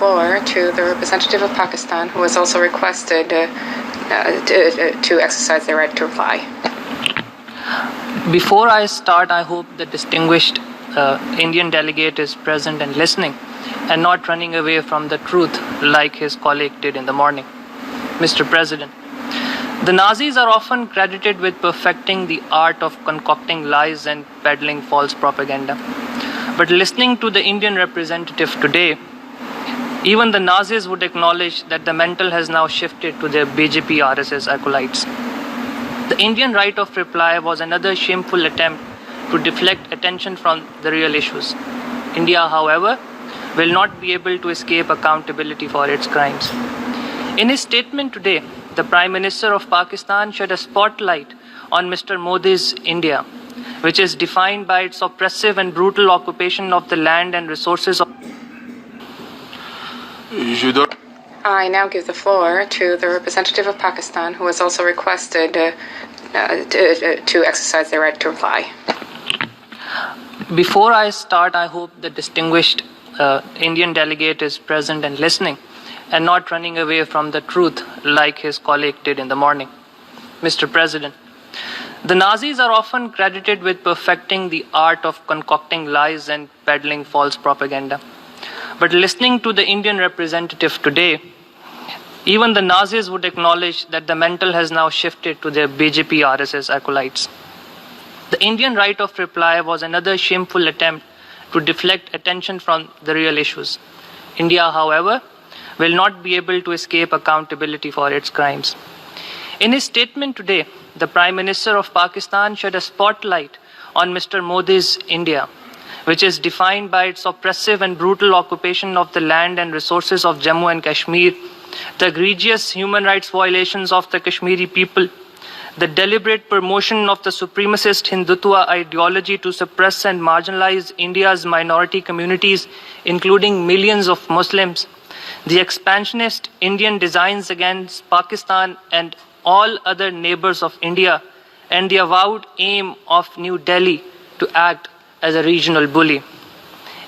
floor to the representative of Pakistan, who has also requested to exercise their right to reply. Before I start, I hope the distinguished Indian delegate is present and listening and not running away from the truth like his colleague did in the morning. Mr. President, the Nazis are often credited with perfecting the art of concocting lies and peddling false propaganda. But listening to the Indian representative today, even the Nazis would acknowledge that the mantle has now shifted to their BJP RSS acolytes. The Indian right of reply was another shameful attempt to deflect attention from the real issues. India, however, will not be able to escape accountability for its crimes. In his statement today, the Prime Minister of Pakistan shed a spotlight on Mr. Modi's India, which is defined by its oppressive and brutal occupation of the land and resources of... I now give the floor to the representative of Pakistan, who has also requested to exercise their right to reply. Before I start, I hope the distinguished Indian delegate is present and listening and not running away from the truth like his colleague did in the morning. Mr. President, the Nazis are often credited with perfecting the art of concocting lies and peddling false propaganda. But listening to the Indian representative today, even the Nazis would acknowledge that the mantle has now shifted to their BJP RSS acolytes. The Indian right of reply was another shameful attempt to deflect attention from the real issues. India, however, will not be able to escape accountability for its crimes. In his statement today, the Prime Minister of Pakistan shed a spotlight on Mr. Modi's India, which is defined by its oppressive and brutal occupation of the land and resources of Jammu and Kashmir, the egregious human rights violations of the Kashmiri people, the deliberate promotion of the supremacist Hindutva ideology to suppress and marginalize India's minority communities, including millions of Muslims, the expansionist Indian designs against Pakistan and all other neighbors of India, and the avowed aim of New Delhi to act as a regional bully.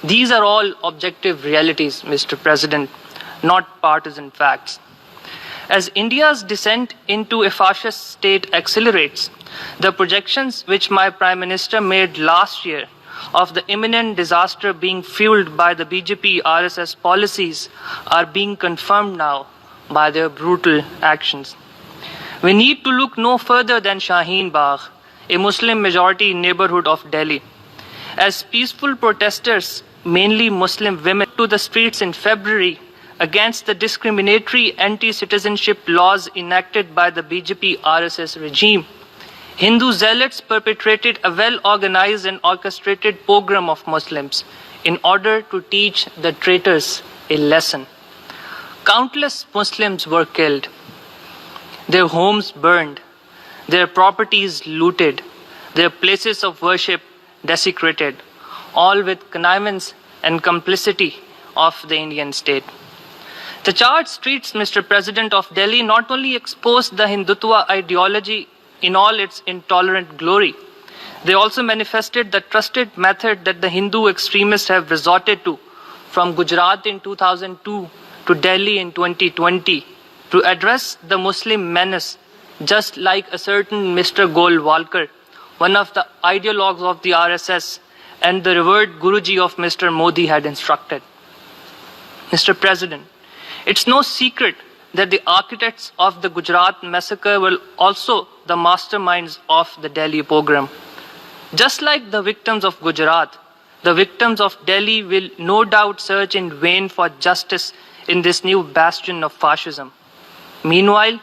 These are all objective realities, Mr. President, not partisan facts. As India's descent into a fascist state accelerates, the projections which my Prime Minister made last year of the imminent disaster being fueled by the BJP RSS policies are being confirmed now by their brutal actions. We need to look no further than Shaheen Bagh, a Muslim-majority neighborhood of Delhi. As peaceful protesters, mainly Muslim women, to the streets in February against the discriminatory anti-citizenship laws enacted by the BJP RSS regime, Hindu zealots perpetrated a well-organized and orchestrated pogrom of Muslims in order to teach the traitors a lesson. Countless Muslims were killed, their homes burned, their properties looted, their places of worship desecrated, all with connivance and complicity of the Indian state. The charged streets, Mr. President, of Delhi not only exposed the Hindutva ideology in all its intolerant glory, they also manifested the trusted method that the Hindu extremists have resorted to from Gujarat in 2002 to Delhi in 2020 to address the Muslim menace, just like a certain Mr. Golwalkar, one of the ideologues of the RSS and the revered Guruji of Mr. Modi had instructed. Mr. President, it's no secret that the architects of the Gujarat massacre were also the masterminds of the Delhi pogrom. Just like the victims of Gujarat, the victims of Delhi will no doubt search in vain for justice in this new bastion of fascism. Meanwhile,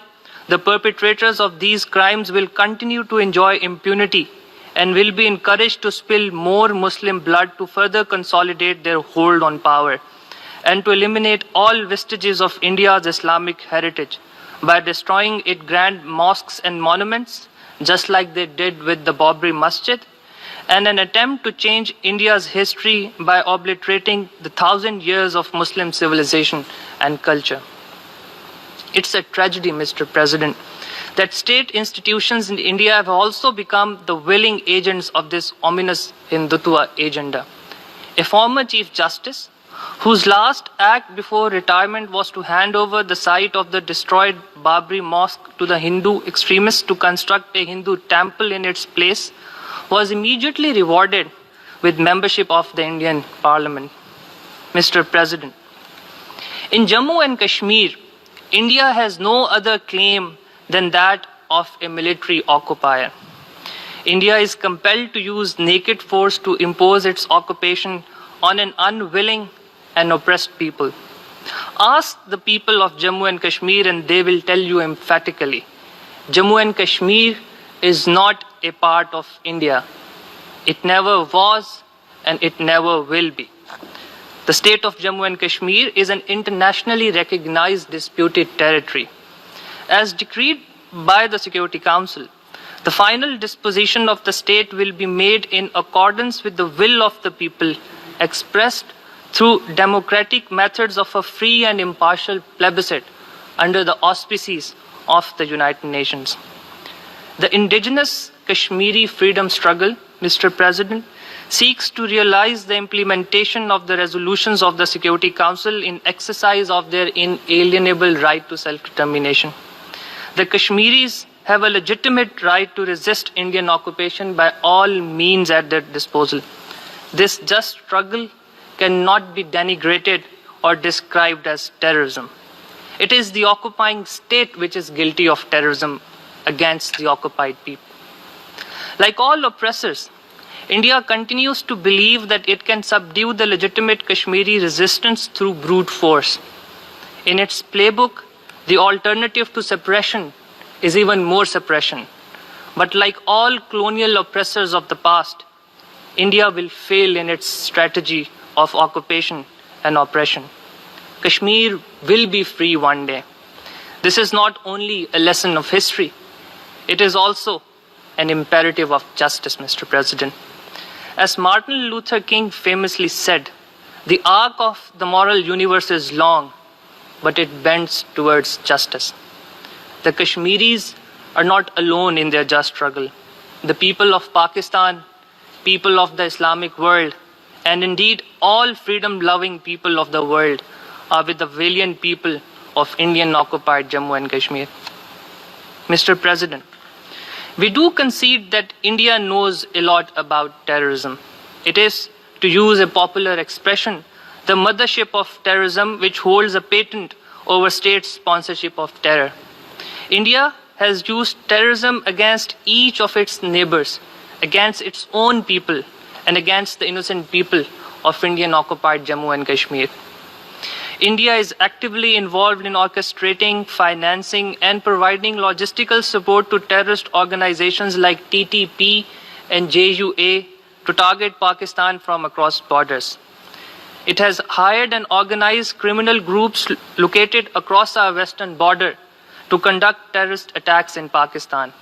the perpetrators of these crimes will continue to enjoy impunity and will be encouraged to spill more Muslim blood to further consolidate their hold on power and to eliminate all vestiges of India's Islamic heritage by destroying its grand mosques and monuments, just like they did with the Babri Masjid, and an attempt to change India's history by obliterating the 1,000 years of Muslim civilization and culture. It's a tragedy, Mr. President, that state institutions in India have also become the willing agents of this ominous Hindutva agenda. A former Chief Justice, whose last act before retirement was to hand over the site of the destroyed Babri Mosque to the Hindu extremists to construct a Hindu temple in its place, was immediately rewarded with membership of the Indian Parliament. Mr. President, in Jammu and Kashmir, India has no other claim than that of a military occupier. India is compelled to use naked force to impose its occupation on an unwilling and oppressed people. Ask the people of Jammu and Kashmir and they will tell you emphatically, Jammu and Kashmir is not a part of India. It never was and it never will be. The state of Jammu and Kashmir is an internationally recognized disputed territory. As decreed by the Security Council, the final disposition of the state will be made in accordance with the will of the people, expressed through democratic methods of a free and impartial plebiscite under the auspices of the United Nations. The indigenous Kashmiri freedom struggle, Mr. President, seeks to realize the implementation of the resolutions of the Security Council in exercise of their inalienable right to self-determination. The Kashmiris have a legitimate right to resist Indian occupation by all means at their disposal. This just struggle cannot be denigrated or described as terrorism. It is the occupying state which is guilty of terrorism against the occupied people. Like all oppressors, India continues to believe that it can subdue the legitimate Kashmiri resistance through brute force. In its playbook, the alternative to suppression is even more suppression. But like all colonial oppressors of the past, India will fail in its strategy of occupation and oppression. Kashmir will be free one day. This is not only a lesson of history, it is also an imperative of justice, Mr. President. As Martin Luther King famously said, the arc of the moral universe is long, but it bends towards justice. The Kashmiris are not alone in their just struggle. The people of Pakistan, people of the Islamic world, and indeed all freedom-loving people of the world are with the valiant people of Indian-occupied Jammu and Kashmir. Mr. President, we do concede that India knows a lot about terrorism. It is, to use a popular expression, the mothership of terrorism which holds a patent over state sponsorship of terror. India has used terrorism against each of its neighbors, against its own people, and against the innocent people of Indian-occupied Jammu and Kashmir. India is actively involved in orchestrating, financing, and providing logistical support to terrorist organizations like TTP and JUA to target Pakistan from across borders. It has hired and organized criminal groups located across our western border to conduct terrorist attacks in Pakistan,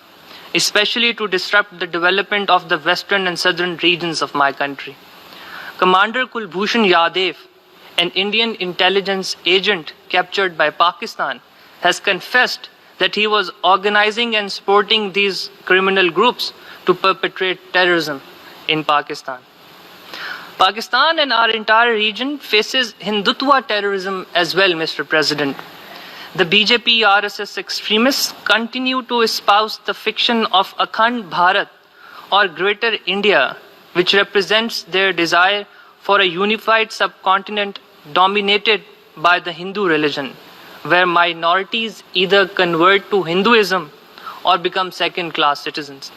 especially to disrupt the development of the western and southern regions of my country. Commander Kulbhushan Yadav, an Indian intelligence agent captured by Pakistan, has confessed that he was organizing and supporting these criminal groups to perpetrate terrorism in Pakistan. Pakistan and our entire region faces Hindutva terrorism as well, Mr. President. The BJP RSS extremists continue to espouse the fiction of Akhand Bharat or Greater India, which represents their desire for a unified subcontinent dominated by the Hindu religion, where minorities either convert to Hinduism or become second-class citizens.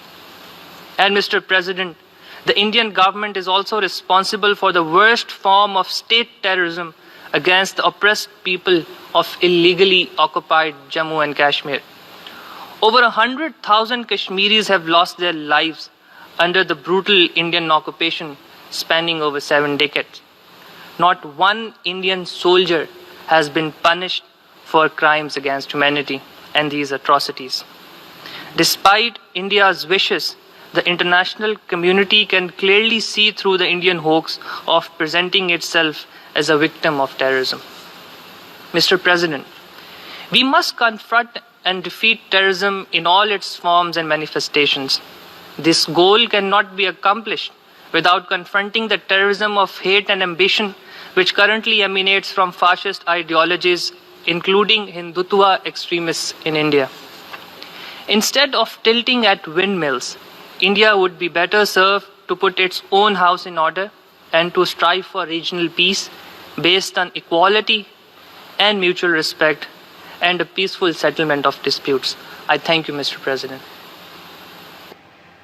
And Mr. President, the Indian government is also responsible for the worst form of state terrorism against the oppressed people of illegally occupied Jammu and Kashmir. Over 100,000 Kashmiris have lost their lives under the brutal Indian occupation spanning over 7 decades. Not one Indian soldier has been punished for crimes against humanity and these atrocities. Despite India's wishes, the international community can clearly see through the Indian hoax of presenting itself as a victim of terrorism. Mr. President, we must confront and defeat terrorism in all its forms and manifestations. This goal cannot be accomplished without confronting the terrorism of hate and ambition which currently emanates from fascist ideologies, including Hindutva extremists in India. Instead of tilting at windmills, India would be better served to put its own house in order and to strive for regional peace based on equality and mutual respect and a peaceful settlement of disputes. I thank you, Mr. President.